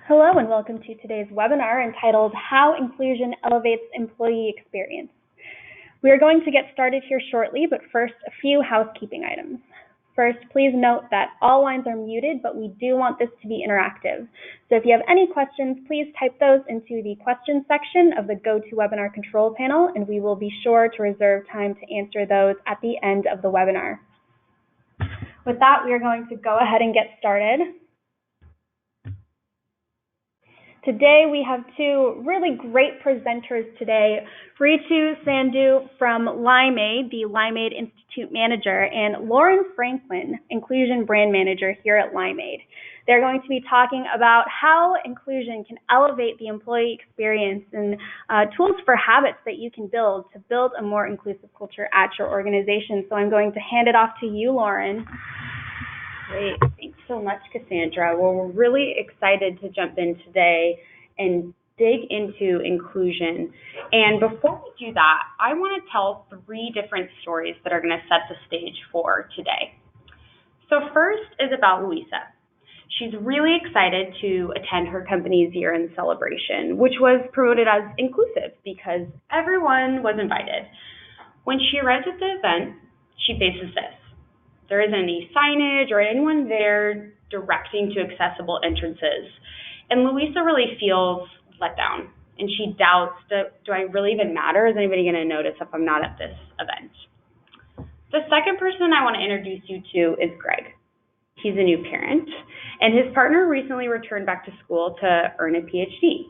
Hello and welcome to today's webinar entitled How Inclusion Elevates Employee Experience. We are going to get started here shortly, but first a few housekeeping items. First, please note that all lines are muted, but we do want this to be interactive. So if you have any questions, please type those into the questions section of the GoToWebinar control panel, and we will be sure to reserve time to answer those at the end of the webinar. With that, we are going to go ahead and get started. Today we have two really great presenters today, Reetu Sandhu from Limeade, the Limeade Institute Manager, and Lauren Franklin, Inclusion Brand Manager here at Limeade. They're going to be talking about how inclusion can elevate the employee experience and tools for habits that you can build to build a more inclusive culture at your organization. So I'm going to hand it off to you, Lauren. Great. Thanks so much, Cassandra. Well, we're really excited to jump in today and dig into inclusion. And before we do that, I want to tell three different stories that are going to set the stage for today. So first is about Louisa. She's really excited to attend her company's year-end celebration, which was promoted as inclusive because everyone was invited. When she arrives at the event, she faces this. There isn't any signage or anyone there directing to accessible entrances. And Louisa really feels let down, and she doubts, do I really even matter? Is anybody going to notice if I'm not at this event? The second person I want to introduce you to is Greg. He's a new parent, and his partner recently returned back to school to earn a Ph.D.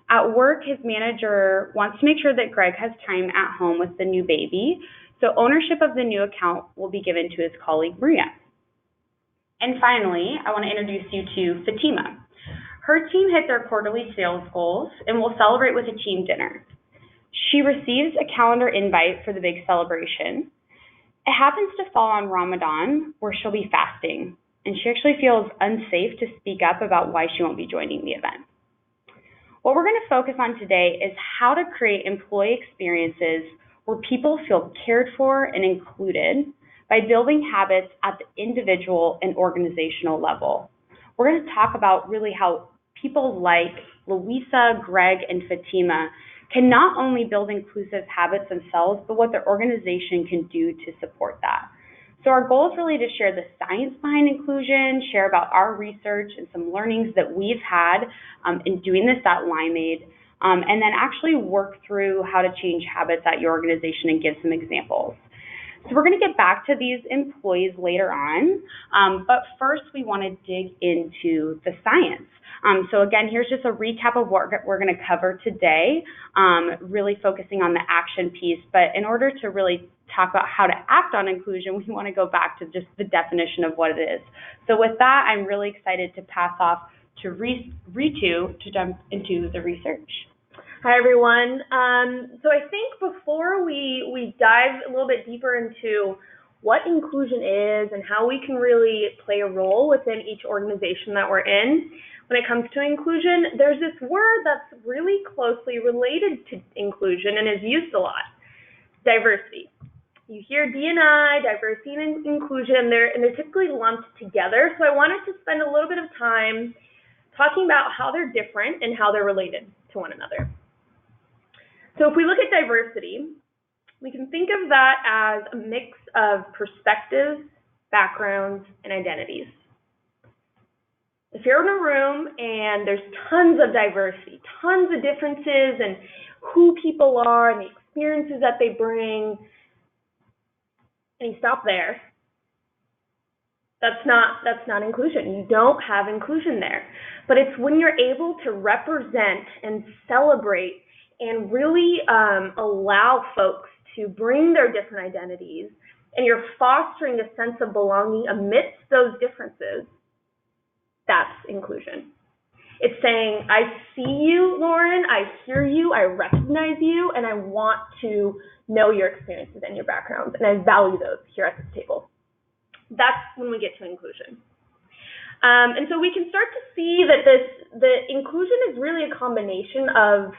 At work, his manager wants to make sure that Greg has time at home with the new baby, so ownership of the new account will be given to his colleague, Maria. And finally, I want to introduce you to Fatima. Her team hit their quarterly sales goals and will celebrate with a team dinner. She receives a calendar invite for the big celebration. It happens to fall on Ramadan, where she'll be fasting, and she actually feels unsafe to speak up about why she won't be joining the event. What we're going to focus on today is how to create employee experiences where people feel cared for and included by building habits at the individual and organizational level. We're going to talk about really how people like Louisa, Greg, and Fatima can not only build inclusive habits themselves, but what their organization can do to support that. So our goal is really to share the science behind inclusion, share about our research and some learnings that we've had in doing this at Limeade, and then actually work through how to change habits at your organization and give some examples. So we're going to get back to these employees later on, but first we want to dig into the science. So again, here's just a recap of what we're going to cover today, really focusing on the action piece. But in order to really talk about how to act on inclusion, we want to go back to just the definition of what it is. So with that, I'm really excited to pass off to Reetu to jump into the research. Hi, everyone. So I think before we dive a little bit deeper into what inclusion is and how we can really play a role within each organization that we're in, when it comes to inclusion, there's this word that's really closely related to inclusion and is used a lot: diversity. You hear D&I, diversity and inclusion, and they're typically lumped together. So I wanted to spend a little bit of time talking about how they're different and how they're related to one another. So if we look at diversity, we can think of that as a mix of perspectives, backgrounds, and identities. If you're in a room and there's tons of diversity, tons of differences in who people are and the experiences that they bring, and you stop there, that's not inclusion. You don't have inclusion there. But it's when you're able to represent and celebrate and really allow folks to bring their different identities, and you're fostering a sense of belonging amidst those differences, that's inclusion. It's saying, I see you, Lauren, I hear you, I recognize you, and I want to know your experiences and your backgrounds, and I value those here at this table. That's when we get to inclusion. And so we can start to see that the inclusion is really a combination of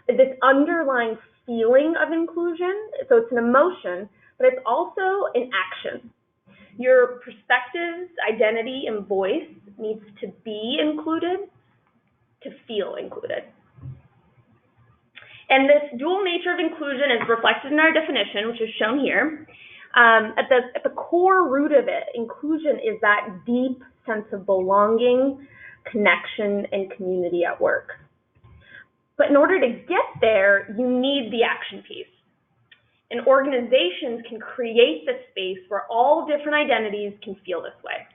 this underlying feeling of inclusion. So it's an emotion, but it's also an action. Your perspectives, identity, and voice needs to be included, to feel included. And this dual nature of inclusion is reflected in our definition, which is shown here. At the core root of it, inclusion is that deep sense of belonging, connection, and community at work. But in order to get there, you need the action piece. And organizations can create the space where all different identities can feel this way.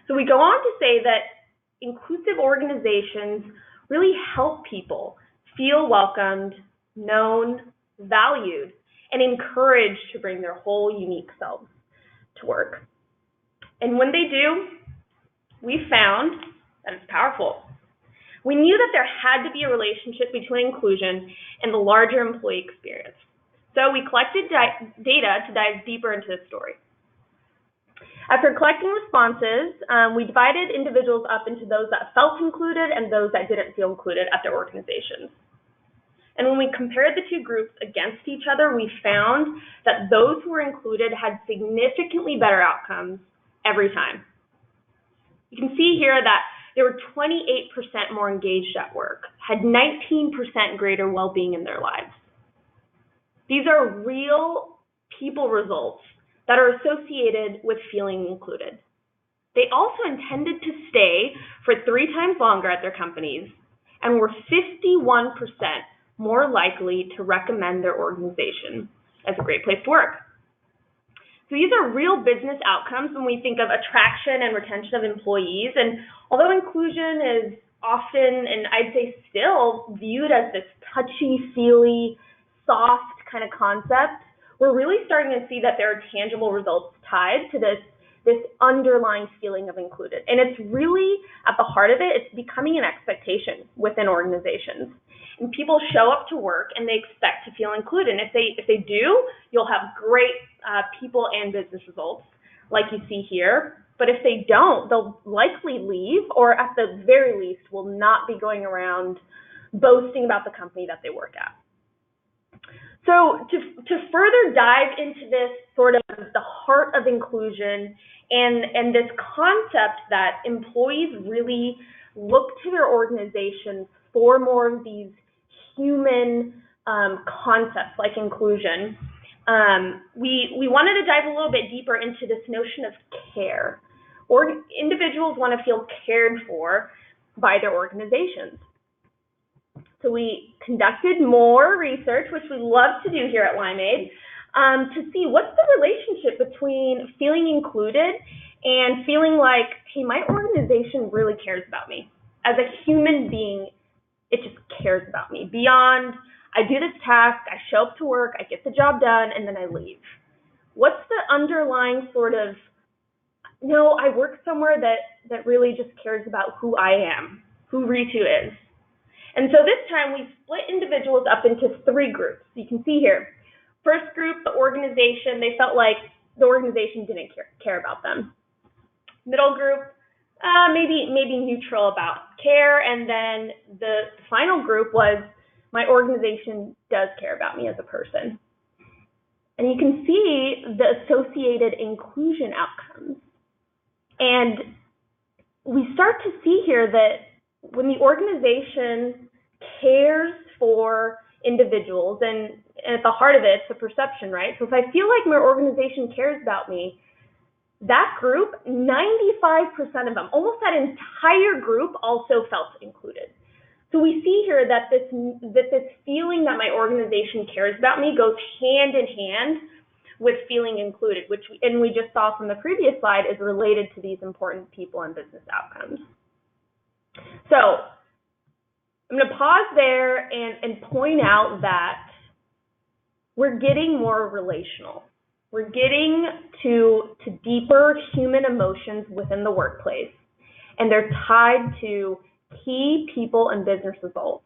So we go on to say that inclusive organizations really help people feel welcomed, known, valued, and encouraged to bring their whole unique selves to work. And when they do, we found that it's powerful. We knew that there had to be a relationship between inclusion and the larger employee experience. So we collected data to dive deeper into this story. After collecting responses, we divided individuals up into those that felt included and those that didn't feel included at their organizations. And when we compared the two groups against each other, we found that those who were included had significantly better outcomes every time. You can see here that they were 28% more engaged at work, had 19% greater well-being in their lives. These are real people results that are associated with feeling included. They also intended to stay for 3 times longer at their companies and were 51% more likely to recommend their organization as a great place to work. So these are real business outcomes when we think of attraction and retention of employees. And although inclusion is often, and I'd say still, viewed as this touchy-feely, soft kind of concept, we're really starting to see that there are tangible results tied to this underlying feeling of included. And it's really, at the heart of it, it's becoming an expectation within organizations. And people show up to work and they expect to feel included. And if they do, you'll have great people and business results, like you see here. But if they don't, they'll likely leave, or at the very least, will not be going around boasting about the company that they work at. So to further dive into this sort of the heart of inclusion and this concept that employees really look to their organizations for more of these human concepts like inclusion, we wanted to dive a little bit deeper into this notion of care. Individuals want to feel cared for by their organizations. So we conducted more research, which we love to do here at Limeade, to see what's the relationship between feeling included and feeling like, hey, my organization really cares about me. As a human being, it just cares about me. Beyond, I do this task, I show up to work, I get the job done, and then I leave. What's the underlying sort of, no, I work somewhere that really just cares about who I am, who Reetu is. And so this time we split individuals up into 3 groups. You can see here. First group, the organization, they felt like the organization didn't care about them. Middle group, maybe neutral about care. And then the final group was, my organization does care about me as a person. And you can see the associated inclusion outcomes. And we start to see here that when the organization cares for individuals, and at the heart of it, it's a perception, right? So if I feel like my organization cares about me, that group, 95% of them, almost that entire group, also felt included. So we see here that this feeling that my organization cares about me goes hand in hand with feeling included, which we just saw from the previous slide is related to these important people and business outcomes. So I'm going to pause there and point out that we're getting more relational. We're getting to deeper human emotions within the workplace, and they're tied to key people and business results.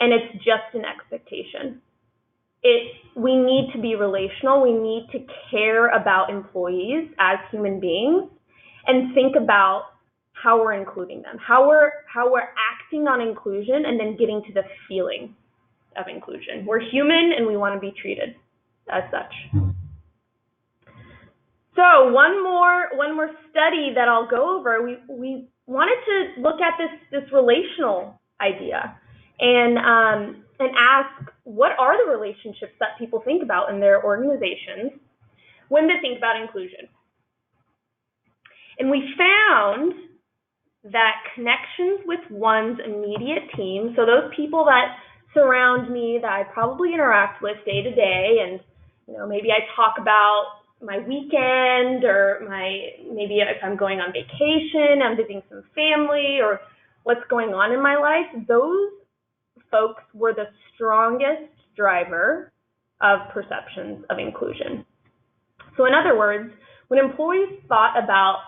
And it's just an expectation. We need to be relational. We need to care about employees as human beings and think about how we're including them, how we're acting on inclusion, and then getting to the feeling of inclusion. We're human and we want to be treated as such. So one more study that I'll go over, we wanted to look at this relational idea and ask, what are the relationships that people think about in their organizations when they think about inclusion? And we found that connections with one's immediate team, so those people that surround me that I probably interact with day to day, and maybe I talk about my weekend, or maybe if I'm going on vacation, I'm visiting some family, or what's going on in my life, those folks were the strongest driver of perceptions of inclusion. So in other words, when employees thought about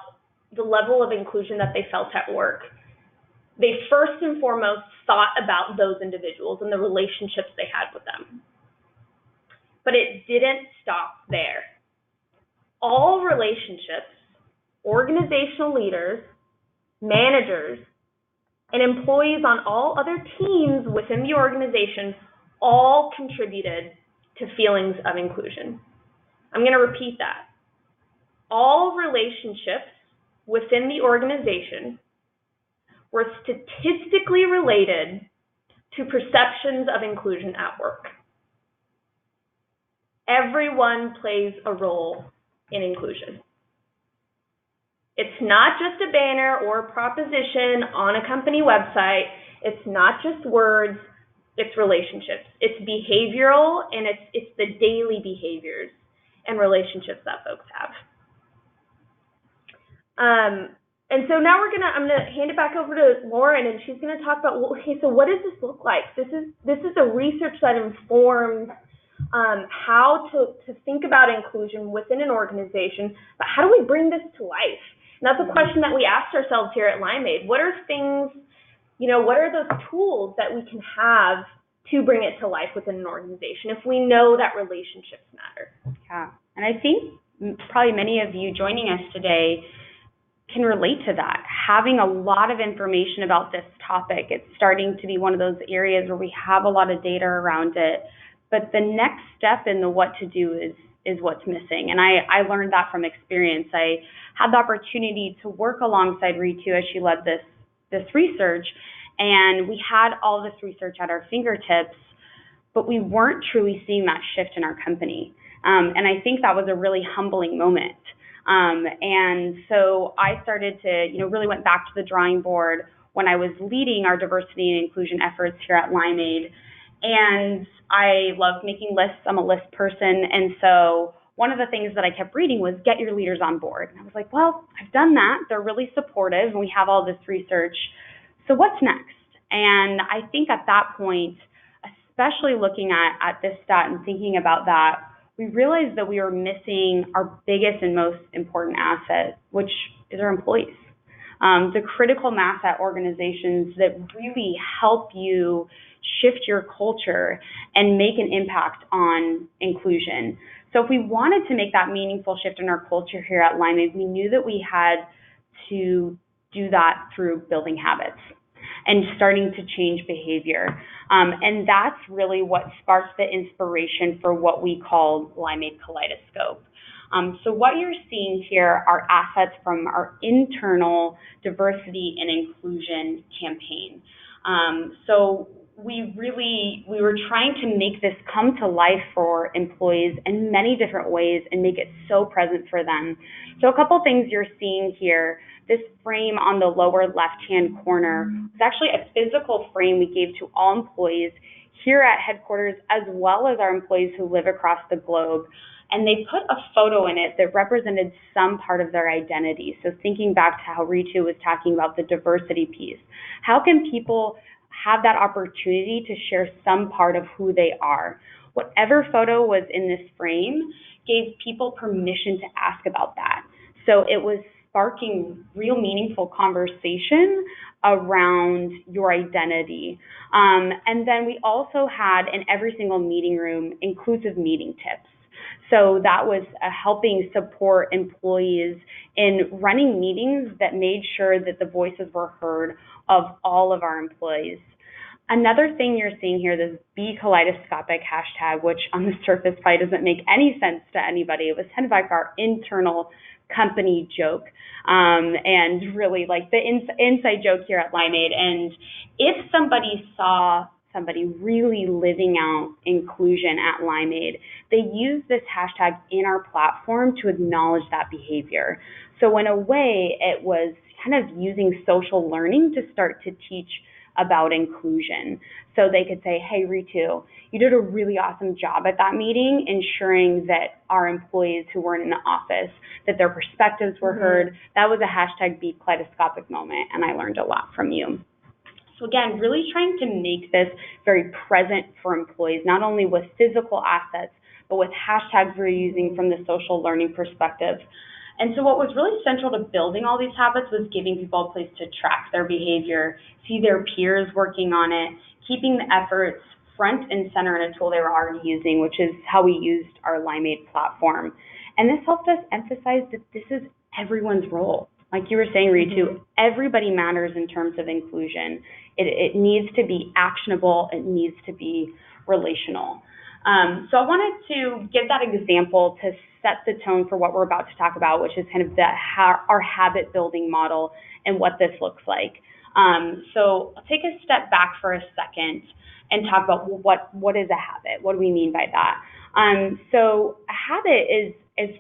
the level of inclusion that they felt at work, they first and foremost thought about those individuals and the relationships they had with them. But it didn't stop there. All relationships, organizational leaders, managers, and employees on all other teams within the organization all contributed to feelings of inclusion. I'm going to repeat that. All relationships within the organization were statistically related to perceptions of inclusion at work. Everyone plays a role in inclusion. It's not just a banner or a proposition on a company website. It's not just words, it's relationships. It's behavioral, and it's the daily behaviors and relationships that folks have. And so now I'm gonna hand it back over to Lauren, and she's gonna talk about, well, okay, so what does this look like? This is a research that informs how to think about inclusion within an organization, but how do we bring this to life? And that's a question that we asked ourselves here at Limeade. What are things, what are those tools that we can have to bring it to life within an organization if we know that relationships matter? Yeah, and I think probably many of you joining us today can relate to that. Having a lot of information about this topic, it's starting to be one of those areas where we have a lot of data around it, but the next step in the what to do is what's missing. And I learned that from experience. I had the opportunity to work alongside Reetu as she led this research, and we had all this research at our fingertips, but we weren't truly seeing that shift in our company. And I think that was a really humbling moment. And so I started to, really went back to the drawing board when I was leading our diversity and inclusion efforts here at Limeade. And I love making lists. I'm a list person. And so one of the things that I kept reading was get your leaders on board. And I was like, well, I've done that. They're really supportive, and we have all this research. So what's next? And I think at that point, especially looking at this stat and thinking about that, we realized that we were missing our biggest and most important asset, which is our employees. The critical mass at organizations that really help you shift your culture and make an impact on inclusion. So if we wanted to make that meaningful shift in our culture here at Limeade, we knew that we had to do that through building habits and starting to change behavior. And that's really what sparked the inspiration for what we call Limeade Kaleidoscope. So what you're seeing here are assets from our internal diversity and inclusion campaign. So we were trying to make this come to life for employees in many different ways and make it so present for them. So a couple things you're seeing here. This frame on the lower left-hand corner is actually a physical frame we gave to all employees here at headquarters, as well as our employees who live across the globe. And they put a photo in it that represented some part of their identity. So thinking back to how Reetu was talking about the diversity piece, how can people have that opportunity to share some part of who they are? Whatever photo was in this frame gave people permission to ask about that. So it was sparking real meaningful conversation around your identity. And then we also had in every single meeting room inclusive meeting tips. So that was helping support employees in running meetings that made sure that the voices were heard of all of our employees. Another thing you're seeing here, this Be Kaleidoscopic hashtag, which on the surface probably doesn't make any sense to anybody. It was kind of like our internal company joke, and really like the inside joke here at Limeade. And if somebody saw somebody really living out inclusion at Limeade, they use this hashtag in our platform to acknowledge that behavior. So in a way, it was kind of using social learning to start to teach about inclusion. So they could say, hey, Reetu, you did a really awesome job at that meeting, ensuring that our employees who weren't in the office, that their perspectives were heard. That was a hashtag Be Kaleidoscopic moment, and I learned a lot from you. So again, really trying to make this very present for employees, not only with physical assets, but with hashtags we're using from the social learning perspective. And so what was really central to building all these habits was giving people a place to track their behavior, see their peers working on it, keeping the efforts front and center in a tool they were already using, which is how we used our Limeade platform. And this helped us emphasize that this is everyone's role. Like you were saying, Reetu, everybody matters in terms of inclusion. It needs to be actionable. It needs to be relational. So I wanted to give that example to set the tone for what we're about to talk about, which is kind of our habit building model and what this looks like. So I'll take a step back for a second and talk about what is a habit? What do we mean by that? So a habit is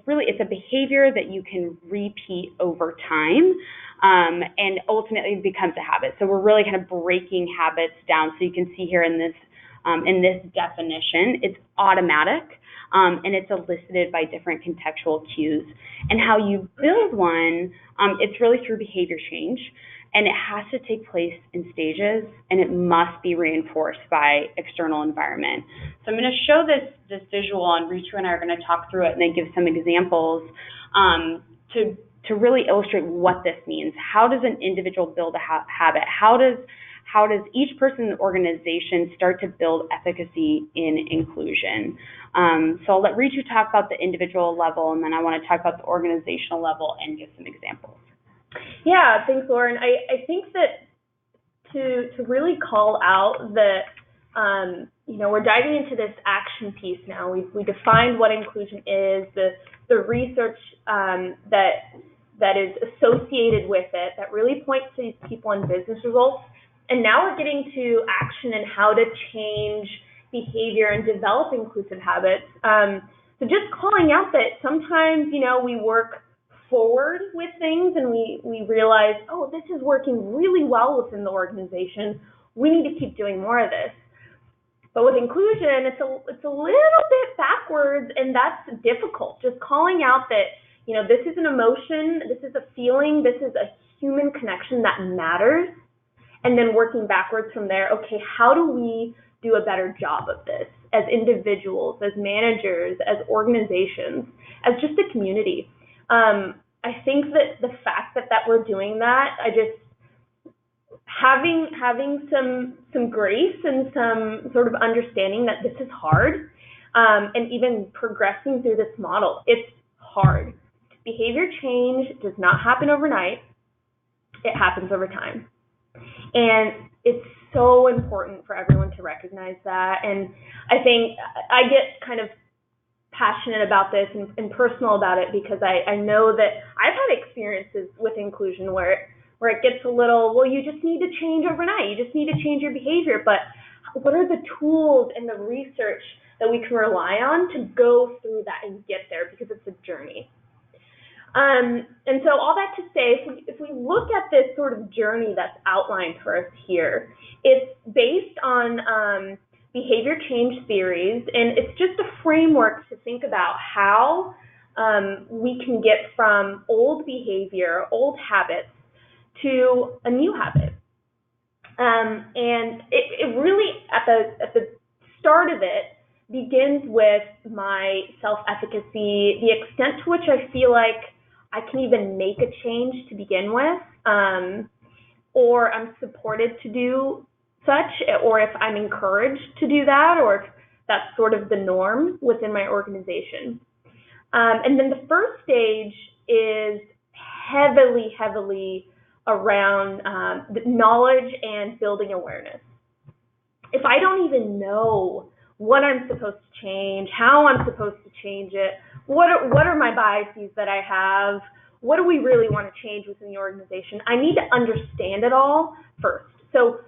really, it's a behavior that you can repeat over time, and ultimately it becomes a habit. So we're really kind of breaking habits down. So you can see here in this definition, it's automatic, and it's elicited by different contextual cues. And how you build one, it's really through behavior change, and it has to take place in stages, and it must be reinforced by external environment. So I'm going to show this visual, and Reetu and I are going to talk through it and then give some examples to really illustrate what this means. How does an individual build a habit? How does each person in the organization start to build efficacy in inclusion? So I'll let Reetu talk about the individual level, and then I want to talk about the organizational level and give some examples. Yeah, thanks, Lauren. I think that to really call out that, we're diving into this action piece now. We defined what inclusion is, the research that is associated with it, that really points to these people and business results. And now we're getting to action and how to change behavior and develop inclusive habits. So just calling out that sometimes, we work forward with things and we realize, oh, this is working really well within the organization. We need to keep doing more of this. But with inclusion, it's a little bit backwards, and that's difficult. Just calling out that, this is an emotion, this is a feeling, this is a human connection that matters, and then working backwards from there. Okay, how do we do a better job of this as individuals, as managers, as organizations, as just a community? I think that the fact that we're doing that, having some grace and some sort of understanding that this is hard, and even progressing through this model, it's hard. Behavior change does not happen overnight. It happens over time. And it's so important for everyone to recognize that. And I think I get kind of passionate about this and personal about it because I know that I've had experiences with inclusion where it gets a little, well, you just need to change overnight. You just need to change your behavior. But what are the tools and the research that we can rely on to go through that and get there, because it's a journey. And so all that to say, if we look at this sort of journey that's outlined for us here, it's based on behavior change theories, and it's just a framework to think about how we can get from old behavior, old habits, to a new habit. And it really, at the start of it, begins with my self-efficacy, the extent to which I feel like I can even make a change to begin with, or I'm supported to do such, or if I'm encouraged to do that, or if that's sort of the norm within my organization. And then the first stage is heavily around the knowledge and building awareness. If I don't even know what I'm supposed to change, how I'm supposed to change it, what are my biases that I have, what do we really want to change within the organization? I need to understand it all first. So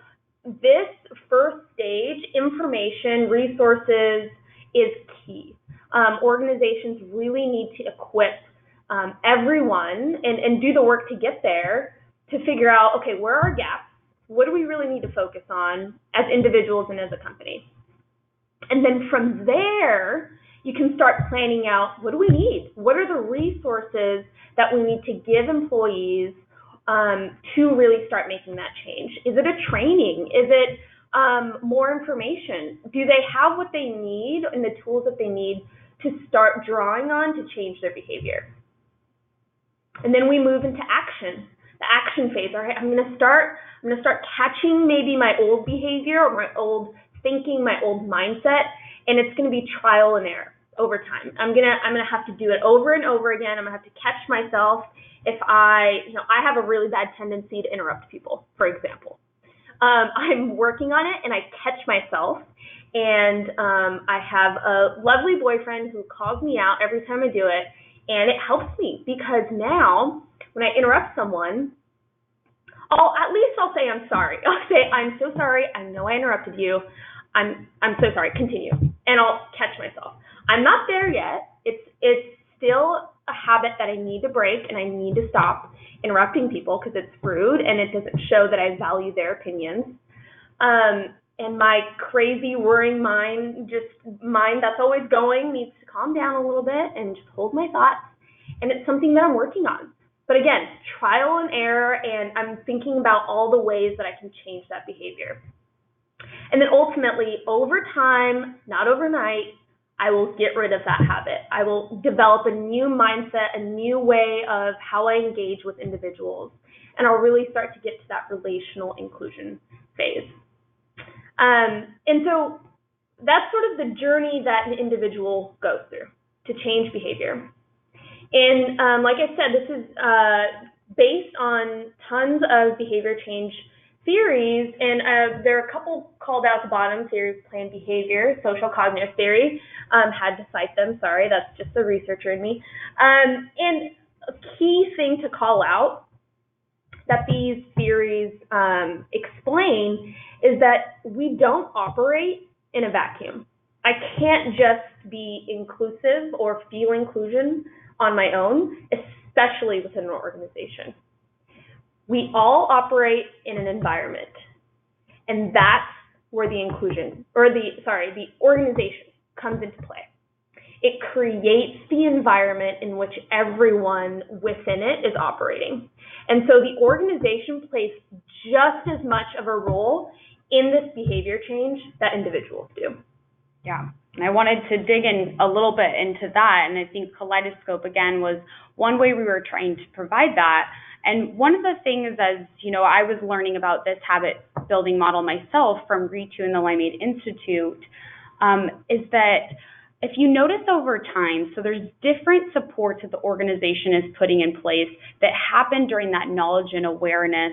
this first stage, information, resources, is key. Organizations really need to equip everyone and do the work to get there to figure out, okay, where are our gaps? What do we really need to focus on as individuals and as a company? And then from there, you can start planning out, what do we need? What are the resources that we need to give employees to really start making that change? Is it a training? Is it more information? Do they have what they need and the tools that they need to start drawing on to change their behavior? And then we move into action, the action phase. All right, I'm going to start catching maybe my old behavior or my old thinking, my old mindset, and it's going to be trial and error over time. I'm gonna have to do it over and over again. I'm gonna have to catch myself if I have a really bad tendency to interrupt people, for example. I'm working on it and I catch myself, and I have a lovely boyfriend who calls me out every time I do it, and it helps me because now when I interrupt someone, I'll say I'm sorry. I'll say, I'm so sorry. I know I interrupted you. I'm so sorry. Continue. And I'll catch myself. I'm not there yet. It's still a habit that I need to break, and I need to stop interrupting people because it's rude and it doesn't show that I value their opinions. And my crazy worrying mind that's always going, needs to calm down a little bit and just hold my thoughts. And it's something that I'm working on. But again, trial and error, and I'm thinking about all the ways that I can change that behavior. And then ultimately, over time, not overnight, I will get rid of that habit. I will develop a new mindset, a new way of how I engage with individuals, and I'll really start to get to that relational inclusion phase. And so that's sort of the journey that an individual goes through to change behavior. And like I said, this is based on tons of behavior change theories, and there are a couple called out at the bottom: theory of planned behavior, social cognitive theory. Had to cite them, sorry, that's just the researcher in me. And a key thing to call out that these theories explain is that we don't operate in a vacuum. I can't just be inclusive or feel inclusion on my own, especially within an organization. We all operate in an environment, and that's where the organization comes into play. It creates the environment in which everyone within it is operating. And so the organization plays just as much of a role in this behavior change that individuals do. Yeah, and I wanted to dig in a little bit into that, and I think Kaleidoscope, again, was one way we were trying to provide that. And one of the things, as I was learning about this habit building model myself from Reetu and the Limeade Institute, is that if you notice over time, so there's different supports that the organization is putting in place that happen during that knowledge and awareness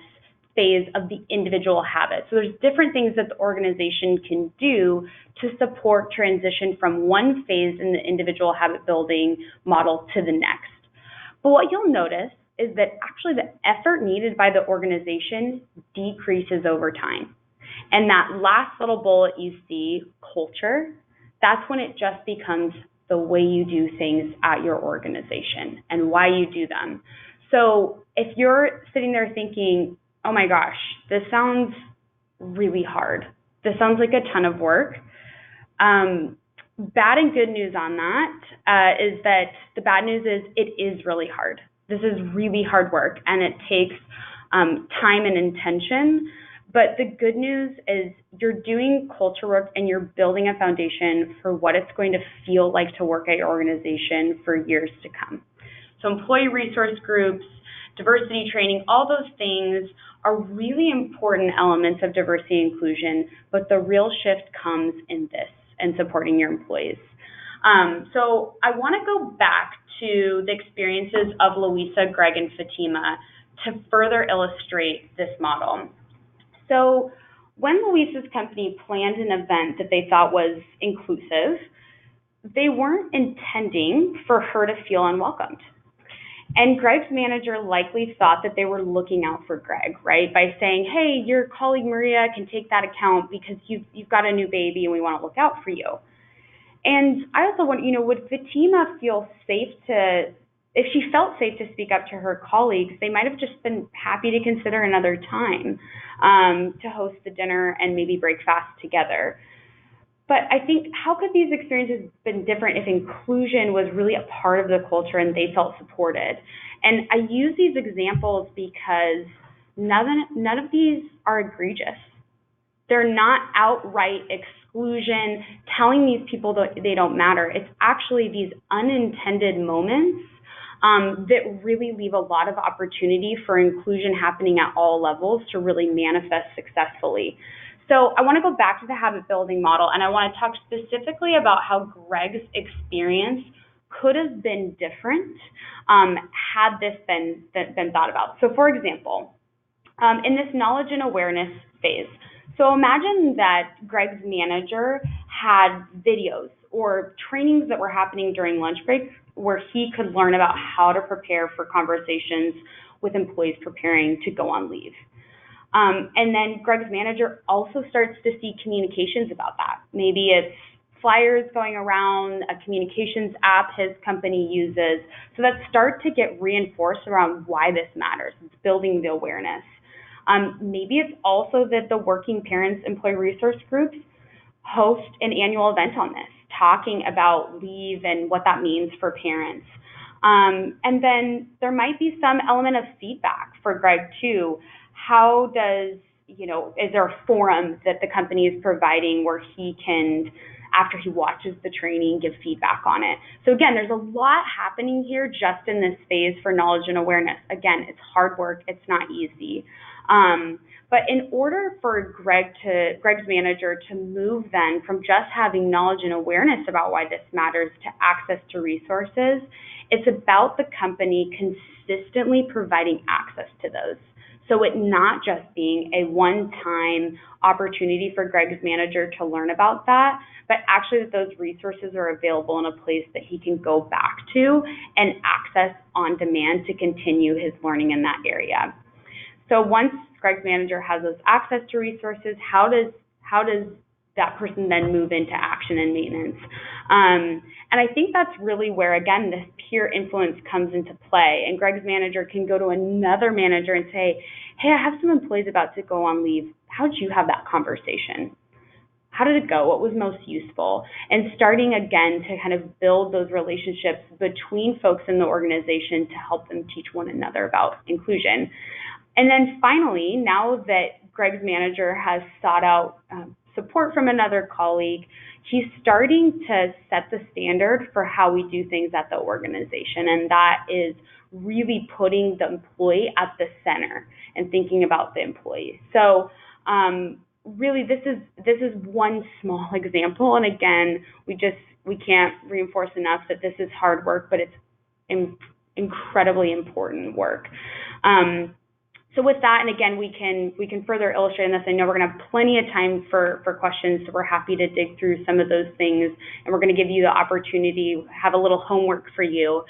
phase of the individual habit. So there's different things that the organization can do to support transition from one phase in the individual habit building model to the next. But what you'll notice is that actually the effort needed by the organization decreases over time. And that last little bullet you see, culture, that's when it just becomes the way you do things at your organization and why you do them. So if you're sitting there thinking, oh my gosh, this sounds really hard. This sounds like a ton of work. Bad and good news on that is that the bad news is it is really hard. This is really hard work, and it takes time and intention. But the good news is you're doing culture work and you're building a foundation for what it's going to feel like to work at your organization for years to come. So employee resource groups, diversity training, all those things are really important elements of diversity and inclusion, but the real shift comes in this and supporting your employees. So I want to go back to the experiences of Louisa, Greg, and Fatima to further illustrate this model. So when Louisa's company planned an event that they thought was inclusive, they weren't intending for her to feel unwelcomed. And Greg's manager likely thought that they were looking out for Greg, right? By saying, hey, your colleague Maria can take that account because you've got a new baby and we want to look out for you. And I also want, would Fatima feel safe if she felt safe to speak up to her colleagues, they might have just been happy to consider another time to host the dinner and maybe break fast together. But I think, how could these experiences have been different if inclusion was really a part of the culture and they felt supported? And I use these examples because none of these are egregious. They're not outright exclusion, telling these people that they don't matter. It's actually these unintended moments that really leave a lot of opportunity for inclusion happening at all levels to really manifest successfully. So I want to go back to the habit building model, and I want to talk specifically about how Greg's experience could have been different had this been thought about. So for example, in this knowledge and awareness phase, so imagine that Greg's manager had videos or trainings that were happening during lunch breaks where he could learn about how to prepare for conversations with employees preparing to go on leave. And then Greg's manager also starts to see communications about that. Maybe it's flyers going around, a communications app his company uses. So that start to get reinforced around why this matters. It's building the awareness. Maybe it's also that the Working Parents Employee Resource Groups host an annual event on this, talking about leave and what that means for parents. And then there might be some element of feedback for Greg too. How does, is there a forum that the company is providing where he can, after he watches the training, give feedback on it? So again, there's a lot happening here just in this phase for knowledge and awareness. Again, it's hard work, it's not easy. But in order for Greg's manager to move then from just having knowledge and awareness about why this matters to access to resources, it's about the company consistently providing access to those. So it not just being a one-time opportunity for Greg's manager to learn about that, but actually that those resources are available in a place that he can go back to and access on demand to continue his learning in that area. So once Greg's manager has those access to resources, how does that person then move into action and maintenance? And I think that's really where, again, this peer influence comes into play. And Greg's manager can go to another manager and say, hey, I have some employees about to go on leave. How did you have that conversation? How did it go? What was most useful? And starting again to kind of build those relationships between folks in the organization to help them teach one another about inclusion. And then finally, now that Greg's manager has sought out support from another colleague, he's starting to set the standard for how we do things at the organization. And that is really putting the employee at the center and thinking about the employee. So really, this is one small example. And again, we can't reinforce enough that this is hard work, but it's incredibly important work. So with that, and again, we can further illustrate in this. I know we're going to have plenty of time for questions, so we're happy to dig through some of those things, and we're going to give you the opportunity, have a little homework for you.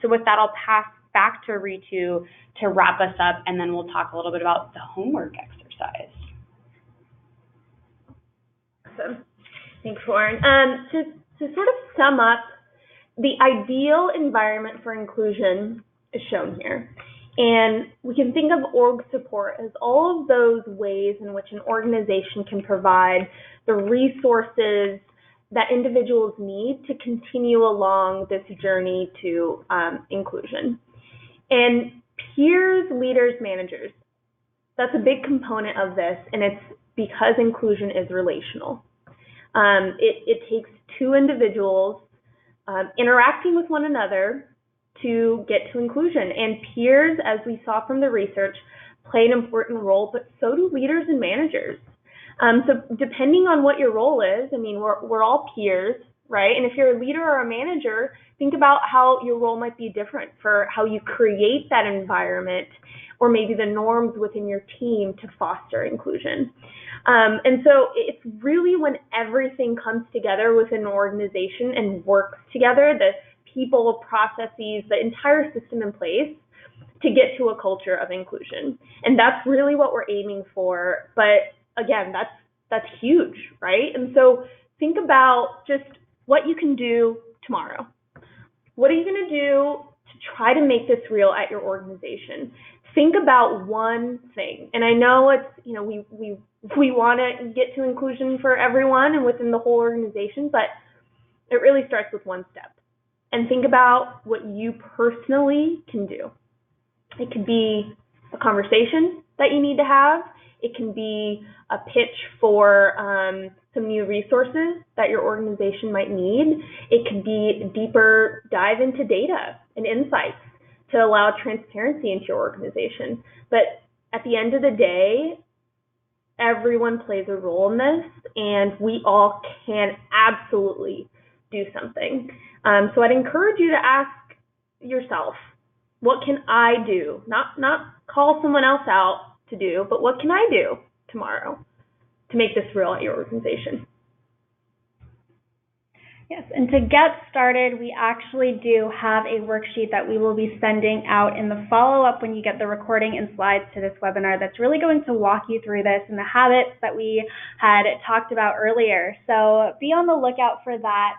So with that, I'll pass back to Reetu to wrap us up, and then we'll talk a little bit about the homework exercise. Awesome. Thanks, Lauren. To sort of sum up, the ideal environment for inclusion is shown here. And we can think of org support as all of those ways in which an organization can provide the resources that individuals need to continue along this journey to inclusion. And peers, leaders, managers, that's a big component of this, and it's because inclusion is relational. It takes two individuals interacting with one another to get to inclusion. And peers, as we saw from the research, play an important role, but so do leaders and managers. So depending on what your role is, I mean, we're all peers, right? And if you're a leader or a manager, think about how your role might be different for how you create that environment or maybe the norms within your team to foster inclusion. And so it's really when everything comes together within an organization and works together, the people, processes, the entire system in place to get to a culture of inclusion. And that's really what we're aiming for. But again, that's huge, right? And so think about just what you can do tomorrow. What are you going to do to try to make this real at your organization? Think about one thing. And I know it's, we want to get to inclusion for everyone and within the whole organization, but it really starts with one step. And think about what you personally can do. It could be a conversation that you need to have. It can be a pitch for some new resources that your organization might need. It could be a deeper dive into data and insights to allow transparency into your organization. But at the end of the day, everyone plays a role in this, and we all can absolutely do something. So I'd encourage you to ask yourself, what can I do? Not call someone else out to do, but what can I do tomorrow to make this real at your organization? Yes, and to get started, we actually do have a worksheet that we will be sending out in the follow-up when you get the recording and slides to this webinar that's really going to walk you through this and the habits that we had talked about earlier. So be on the lookout for that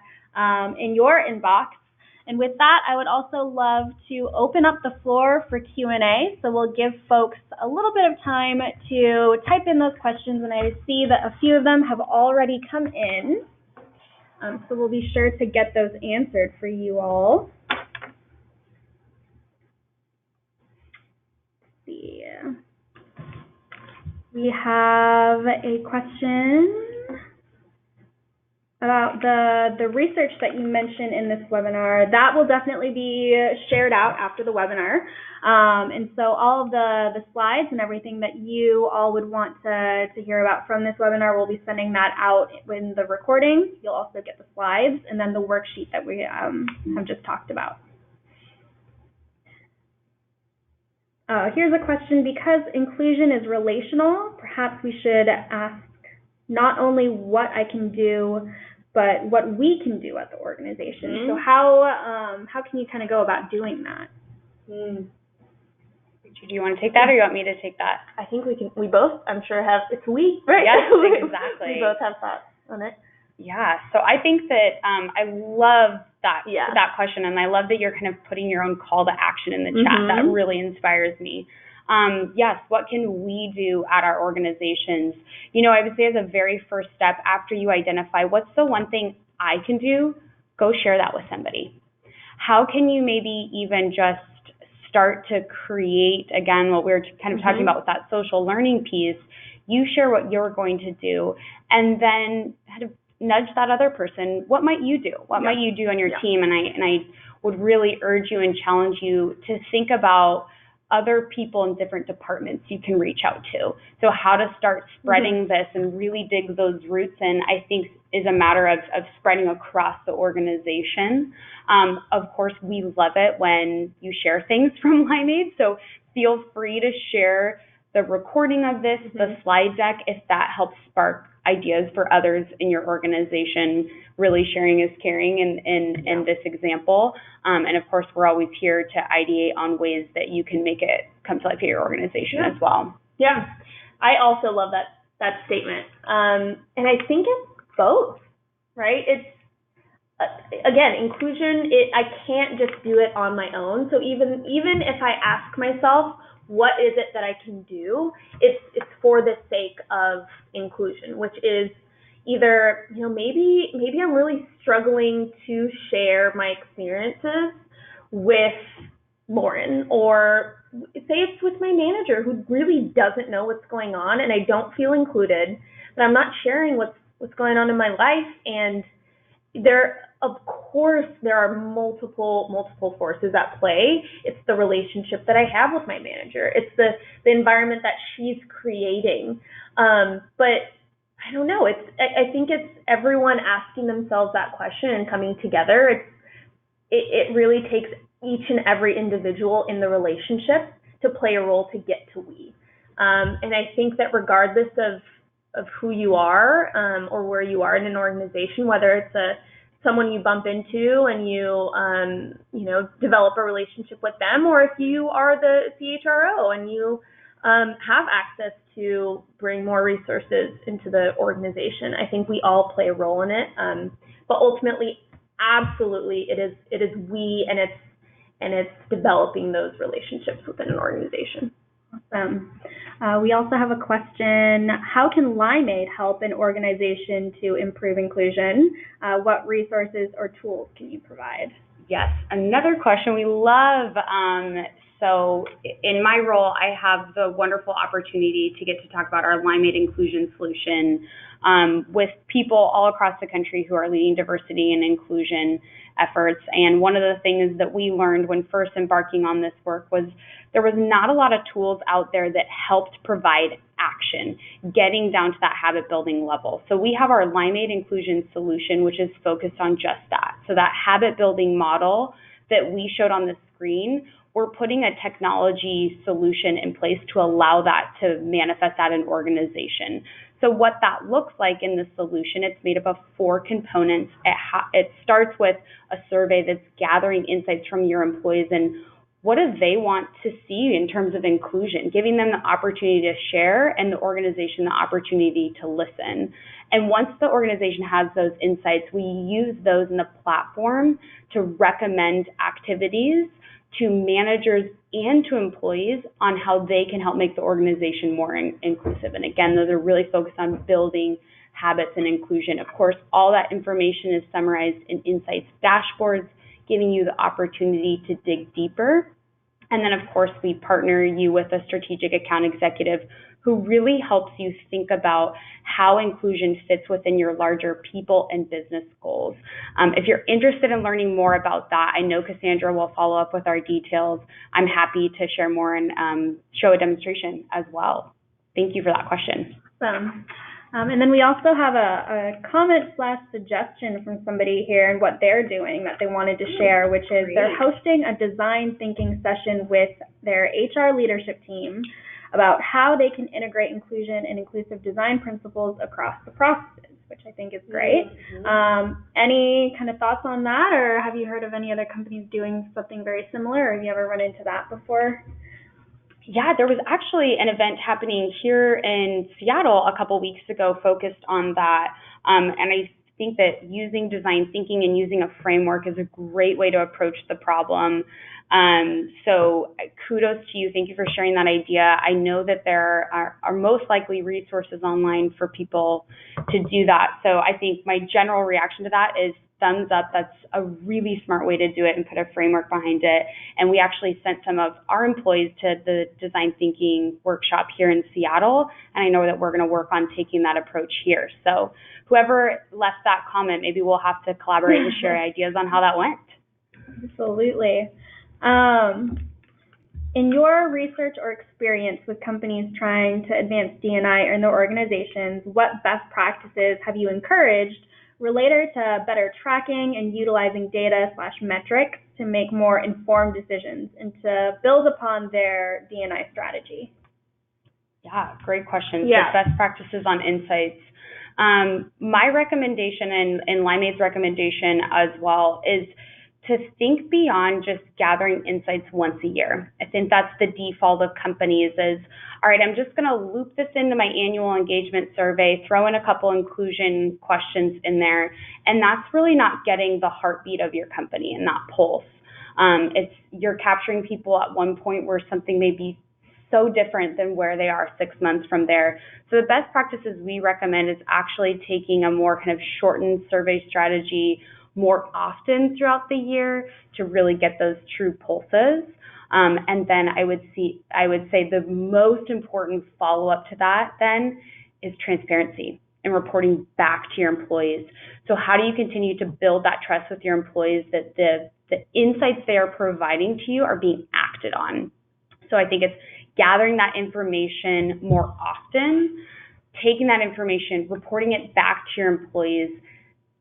in your inbox. And with that, I would also love to open up the floor for Q&A. So we'll give folks a little bit of time to type in those questions, and I see that a few of them have already come in. So we'll be sure to get those answered for you all. Let's see. We have a question about the research that you mentioned in this webinar. That will definitely be shared out after the webinar. And so all of the slides and everything that you all would want to hear about from this webinar, we'll be sending that out in the recording. You'll also get the slides and then the worksheet that we have just talked about. Here's a question: because inclusion is relational, perhaps we should ask not only what I can do, but what we can do at the organization. Mm-hmm. So how can you kind of go about doing that? Do you want to take that, or you want me to take that? I think we both, I'm sure, have, it's we, right? Yes, exactly. We both have thoughts on it. Yeah, so I think that I love that question, and I love that you're kind of putting your own call to action in the chat. That really inspires me. Yes, what can we do at our organizations? I would say as a very first step, after you identify what's the one thing I can do, go share that with somebody. How can you maybe even just start to create, again, what we were kind of talking about with that social learning piece? You share what you're going to do, and then kind of nudge that other person. What might you do? What might you do on your team? And I would really urge you and challenge you to think about other people in different departments you can reach out to. So how to start spreading this and really dig those roots in, I think, is a matter of spreading across the organization. Of course, we love it when you share things from Limeade, so feel free to share the recording of this, the slide deck, if that helps spark ideas for others in your organization. Really, sharing is caring in this example. And of course, we're always here to ideate on ways that you can make it come to life at your organization as well. Yeah, I also love that statement. And I think it's both, right? It's, again, inclusion, I can't just do it on my own. So even if I ask myself, what is it that I can do? It's for the sake of inclusion, which is either, maybe I'm really struggling to share my experiences with Lauren, or say it's with my manager who really doesn't know what's going on and I don't feel included, but I'm not sharing what's going on in my life. And of course, there are multiple forces at play. It's the relationship that I have with my manager. It's the environment that she's creating. But I don't know. I think it's everyone asking themselves that question and coming together. It really takes each and every individual in the relationship to play a role to get to we. And I think that regardless of who you are or where you are in an organization, whether it's a someone you bump into and you, develop a relationship with them, or if you are the CHRO and you have access to bring more resources into the organization. I think we all play a role in it, but ultimately, absolutely, it is we, and it's developing those relationships within an organization. Awesome. We also have a question: how can Limeade help an organization to improve inclusion? What resources or tools can you provide? Yes, another question we love. So in my role, I have the wonderful opportunity to get to talk about our Limeade Inclusion Solution with people all across the country who are leading diversity and inclusion efforts. And one of the things that we learned when first embarking on this work was there was not a lot of tools out there that helped provide action, getting down to that habit building level. So we have our Limeade Inclusion Solution, which is focused on just that. So that habit building model that we showed on the screen, we're putting a technology solution in place to allow that to manifest at an organization. So what that looks like in the solution, it's made up of 4 components. It starts with a survey that's gathering insights from your employees and what do they want to see in terms of inclusion, giving them the opportunity to share and the organization the opportunity to listen. And once the organization has those insights, we use those in the platform to recommend activities to managers and to employees on how they can help make the organization more inclusive. And again, those are really focused on building habits and inclusion. Of course, all that information is summarized in insights dashboards, giving you the opportunity to dig deeper. And then, of course, we partner you with a strategic account executive who really helps you think about how inclusion fits within your larger people and business goals. If you're interested in learning more about that, I know Cassandra will follow up with our details. I'm happy to share more and show a demonstration as well. Thank you for that question. Awesome. And then we also have a comment/suggestion from somebody here and what they're doing that they wanted to share, which is they're hosting a design thinking session with their HR leadership team about how they can integrate inclusion and inclusive design principles across the processes, which I think is great. Any kind of thoughts on that, or have you heard of any other companies doing something very similar, or have you ever run into that before? Yeah, there was actually an event happening here in Seattle a couple weeks ago focused on that. And I think that using design thinking and using a framework is a great way to approach the problem. So kudos to you. Thank you for sharing that idea. I know that there are most likely resources online for people to do that. So I think my general reaction to that is thumbs up. That's a really smart way to do it and put a framework behind it. And we actually sent some of our employees to the design thinking workshop here in Seattle. And I know that we're going to work on taking that approach here. So whoever left that comment, maybe we'll have to collaborate and share ideas on how that went. Absolutely. In your research or experience with companies trying to advance D&I in their organizations, what best practices have you encouraged related to better tracking and utilizing data/metrics to make more informed decisions and to build upon their D&I strategy? Yeah, great question. Yeah. So best practices on insights. My recommendation and Limeade's recommendation as well is to think beyond just gathering insights once a year. I think that's the default of companies is, all right, I'm just going to loop this into my annual engagement survey, throw in a couple inclusion questions in there, and that's really not getting the heartbeat of your company and that pulse. You're capturing people at one point where something may be so different than where they are 6 months from there. So the best practices we recommend is actually taking a more kind of shortened survey strategy more often throughout the year to really get those true pulses. And then I would say the most important follow-up to that then is transparency and reporting back to your employees. So how do you continue to build that trust with your employees that the insights they are providing to you are being acted on? So I think it's gathering that information more often, taking that information, reporting it back to your employees,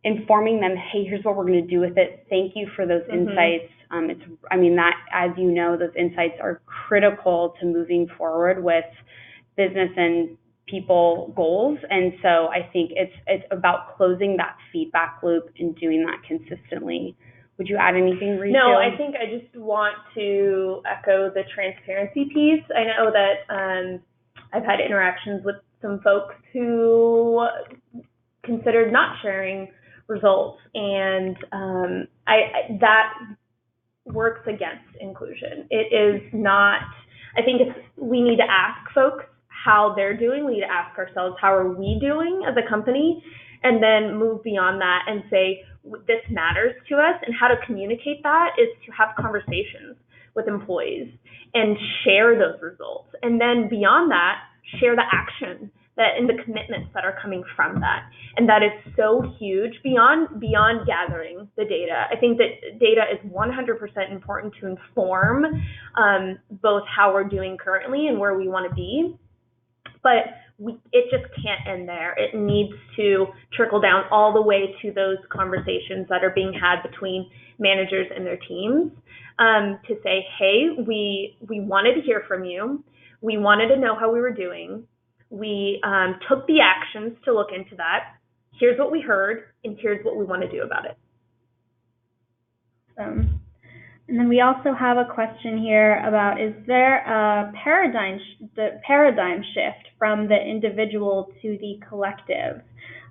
informing them, hey, here's what we're going to do with it. Thank you for those insights. That, as you know, those insights are critical to moving forward with business and people goals. And so I think it's about closing that feedback loop and doing that consistently. Would you add anything, Reetu? No, I think I just want to echo the transparency piece. I know that I've had interactions with some folks who considered not sharing results, and that works against inclusion. It is not, I think we need to ask folks how they're doing. We need to ask ourselves, how are we doing as a company? And then move beyond that and say, this matters to us. And how to communicate that is to have conversations with employees and share those results. And then beyond that, share the action and the commitments that are coming from that. And that is so huge beyond gathering the data. I think that data is 100% important to inform both how we're doing currently and where we want to be. But it just can't end there. It needs to trickle down all the way to those conversations that are being had between managers and their teams to say, hey, we wanted to hear from you. We wanted to know how we were doing. We took the actions to look into that. Here's what we heard, and here's what we want to do about it. And then we also have a question here about, is there a paradigm shift from the individual to the collective,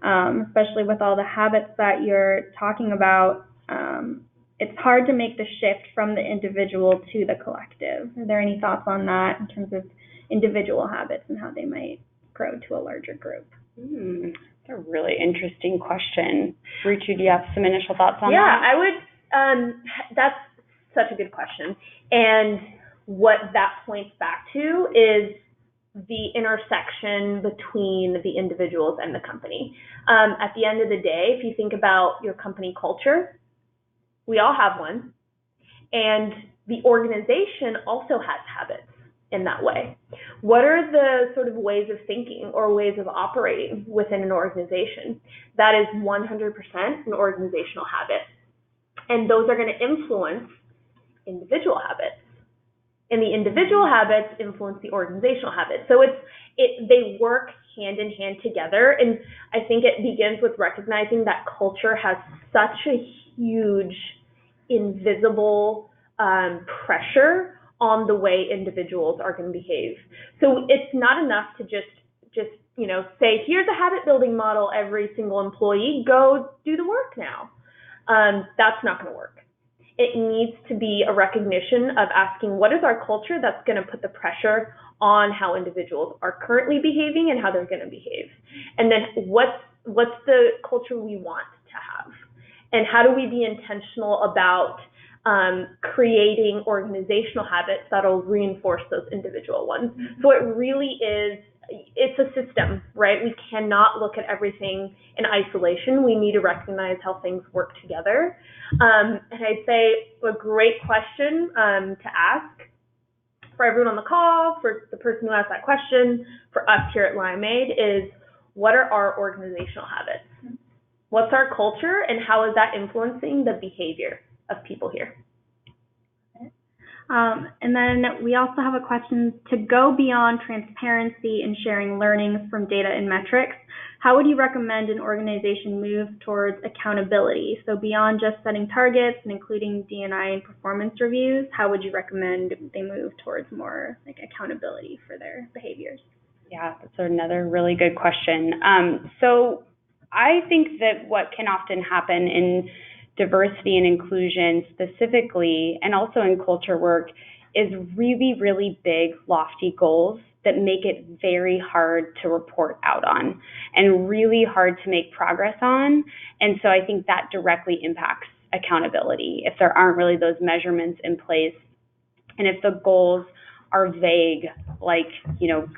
especially with all the habits that you're talking about? It's hard to make the shift from the individual to the collective. Are there any thoughts on that in terms of individual habits and how they might grow to a larger group? That's a really interesting question. Reetu, do you have some initial thoughts on that? Yeah, I would. That's such a good question. And what that points back to is the intersection between the individuals and the company. At the end of the day, if you think about your company culture, we all have one. And the organization also has habits in that way. What are the sort of ways of thinking or ways of operating within an organization? That is 100% an organizational habit. And those are going to influence individual habits. And the individual habits influence the organizational habits. So they work hand in hand together. And I think it begins with recognizing that culture has such a huge invisible pressure on the way individuals are going to behave. So it's not enough to just say, here's a habit building model, every single employee, go do the work now. That's not going to work. It needs to be a recognition of asking, what is our culture that's going to put the pressure on how individuals are currently behaving and how they're going to behave? And then what's the culture we want to have? And how do we be intentional about creating organizational habits that'll reinforce those individual ones? So it really is, it's a system, right? We cannot look at everything in isolation. We need to recognize how things work together. And I'd say a great question to ask for everyone on the call, for the person who asked that question, for us here at Limeade, is what are our organizational habits? What's our culture, and how is that influencing the behavior of people here? And then we also have a question: to go beyond transparency and sharing learnings from data and metrics, how would you recommend an organization move towards accountability? So beyond just setting targets and including D&I and performance reviews, how would you recommend they move towards more like accountability for their behaviors? Yeah, that's another really good question. So I think that what can often happen in diversity and inclusion specifically, and also in culture work, is really, really big, lofty goals that make it very hard to report out on and really hard to make progress on. And so I think that directly impacts accountability if there aren't really those measurements in place. And if the goals are vague, like,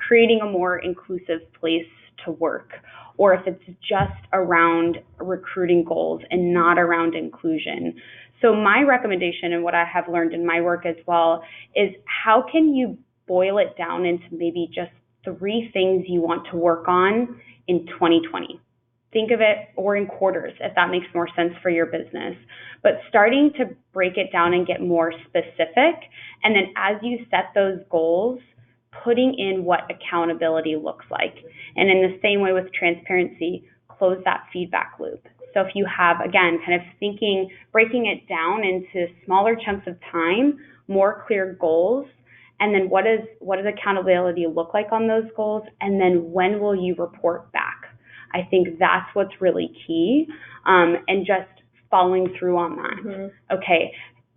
creating a more inclusive place to work, or if it's just around recruiting goals and not around inclusion. So my recommendation, and what I have learned in my work as well, is how can you boil it down into maybe just 3 things you want to work on in 2020? Think of it, or in quarters, if that makes more sense for your business. But starting to break it down and get more specific, and then as you set those goals, putting in what accountability looks like. And in the same way with transparency, close that feedback loop. So if you have, again, kind of breaking it down into smaller chunks of time, more clear goals, and then what does accountability look like on those goals, and then when will you report back? I think that's what's really key, and just following through on that. Mm-hmm. Okay,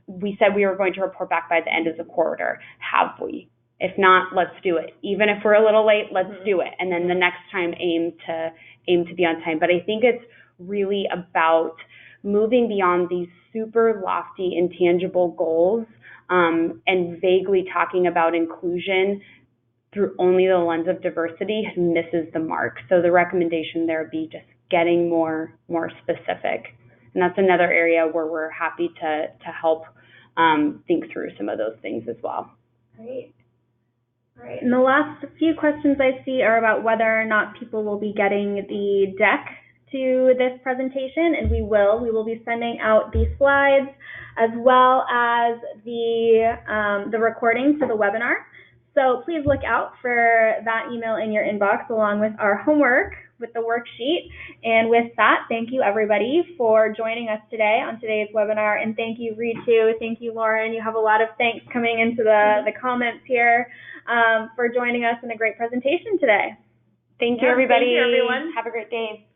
we said we were going to report back by the end of the quarter. Have we? If not, let's do it. Even if we're a little late, let's do it. And then the next time, aim to be on time. But I think it's really about moving beyond these super lofty, intangible goals, and vaguely talking about inclusion through only the lens of diversity misses the mark. So the recommendation there would be just getting more specific. And that's another area where we're happy to help think through some of those things as well. Great. All right. And the last few questions I see are about whether or not people will be getting the deck to this presentation, and we will. We will be sending out the slides as well as the recording for the webinar. So please look out for that email in your inbox along with our homework with the worksheet. And with that, thank you everybody for joining us today on today's webinar. And thank you, Reetu. Thank you, Lauren. You have a lot of thanks coming into the comments here for joining us in a great presentation today. Thank you, everybody. Thank you, everyone. Have a great day.